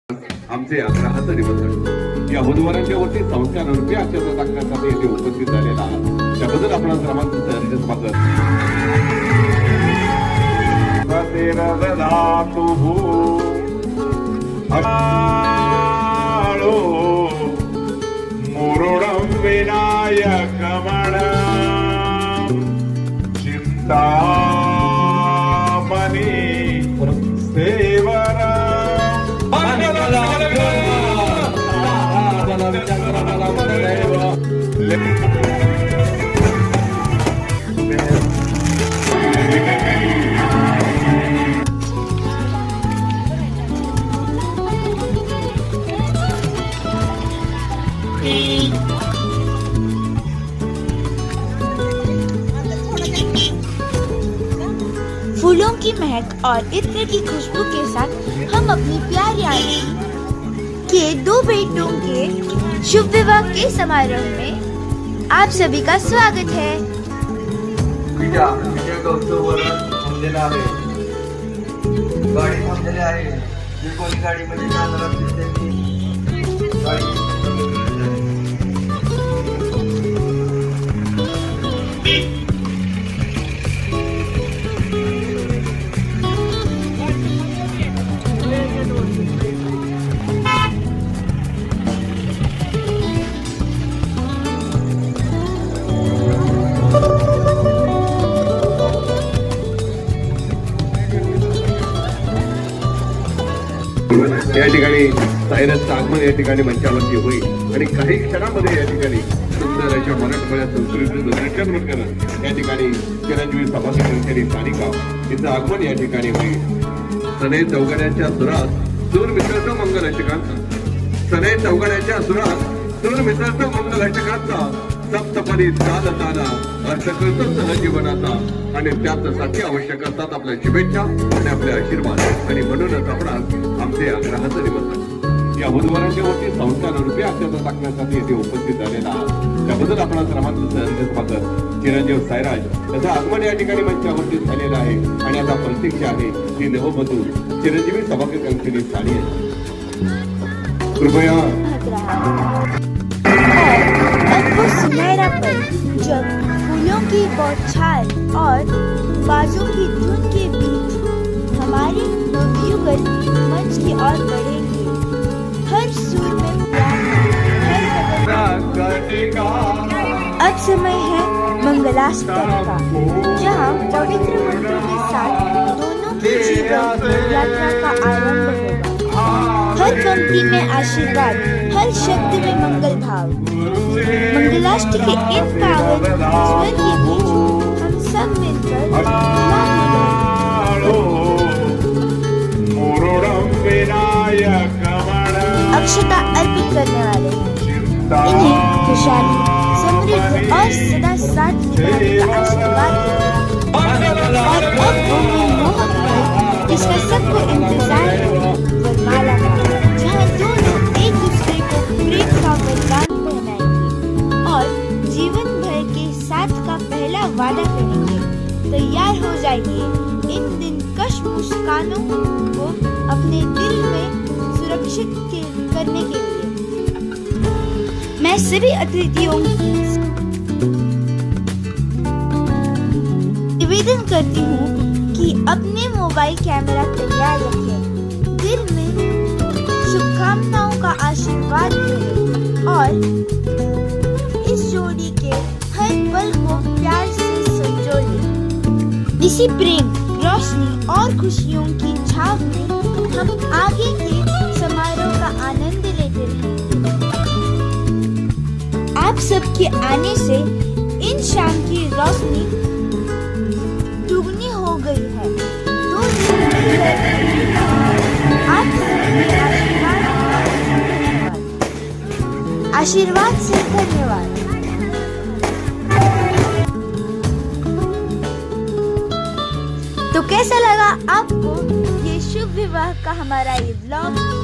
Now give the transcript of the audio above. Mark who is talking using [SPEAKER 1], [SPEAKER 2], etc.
[SPEAKER 1] आमचे आग्रहाचं निमंत्रण या बुधवाराच्या वरती संस्कार रूपी आचरण टाकण्यासाठी येथे उपस्थित झालेला आहात त्याबद्दल आपण सर्वांचं सहर्ष स्वागत.
[SPEAKER 2] मुरुडं विनायकमण चिंतामणी सेवर
[SPEAKER 3] फूलों की महक और इत्र की खुशबू के साथ हम अपनी प्यारी आंटी के दो बेटों के शुभ विवाह के समारोह में आप सभी का स्वागत है.
[SPEAKER 4] विजय गौतमवर थांबलेला आहे. गाडी थांबलेली आहे. जी कोणी गाडीमध्ये जाणार असतील त्यांनी गाडी
[SPEAKER 1] या ठिकाणी सायरसचं आगमन या ठिकाणी मंचावरती होईल आणि काही क्षणामध्ये या ठिकाणी सुंदर अशा मराठमोळ्या संस्कृतीचं दृश्यग्रहण करून या ठिकाणी चिरंजीवी सभासद सानिका तिचं आगमन या ठिकाणी होईल. सनई चौघड्याच्या सुरात सूर मित्राचं मंगल अष्टकांत सनई चौघड्याच्या सुरात सूर मित्राचं मंगल अष्टकांचा सप्तपदी चालताना अर्थ करतो सहजीवनाचा आणि त्यासाठी आवश्यक असतात आपल्या शुभेच्छा आणि आपले आशीर्वाद आणि म्हणूनच आपण आमचे आग्रहाचं निमंत्रण या बुधवाराच्या वरती संस्कार रूपी आचरण टाकण्यासाठी येथे उपस्थित झालेला आहात त्याबद्दल आपण सर्वांचं सहर्ष स्वागत. चिरंजीव सायराज त्याचं आगमन या ठिकाणी मंचावरती झालेलं आहे आणि आता प्रतीक्षा आहे ती नववधू चिरंजीवी सभासद साडी आहे. कृपया
[SPEAKER 3] अब वो सुनहरा पल जब फूलों की बौछार और बाजों की धुन के बीच हमारे नवयुगल मंच की ओर बढ़ेंगे. हर सुर में प्यार, हर कदम अब समय है मंगलाष्टक का, जहाँ पवित्र मंत्रों के साथ दोनों की जीवन यात्रा का आरंभ होगा. हर पंक्ति में आशीर्वाद, हर शब्द में मंगल भाव. मंगलाष्टक के इन पावन स्वर के बीच हम सब मिलकर अक्षता अर्पित करने वाले हैं. इन्हें खुशहाली, समृद्धि और सदा साथ निभाने का आशीर्वाद देते हैं. और अब होंगे मोहक पल, जिसका सबको इंतजार है वरमाला का, जहाँ दोनों एक दूसरे को प्रेम का वरदान पहनाएंगे और जीवन भर के साथ का पहला वादा करेंगे. तैयार हो जाइए इन दिलकश मुस्कानों को अपने दिल में सुरक्षित करने के लिए. मैं सभी अतिथियों निवेदन करती हूँ कि अपने मोबाइल कैमरा तैयार रखें, दिल में शुभकामनाओं का आशीर्वाद करें और इस जोड़ी के हर पल को प्यार से संजोएं. इसी प्रेम, रोशनी और खुशियों की छाव में हम आगे के समारोह का आनंद लेते रहेंगे. आप सबके आने से इन शाम की रोशनी दुगनी हो गई है. आप सबके आशीर्वाद से धन्यवाद. तो कैसा लगा आपको ये शुभ विवाह का हमारा ये व्लॉग?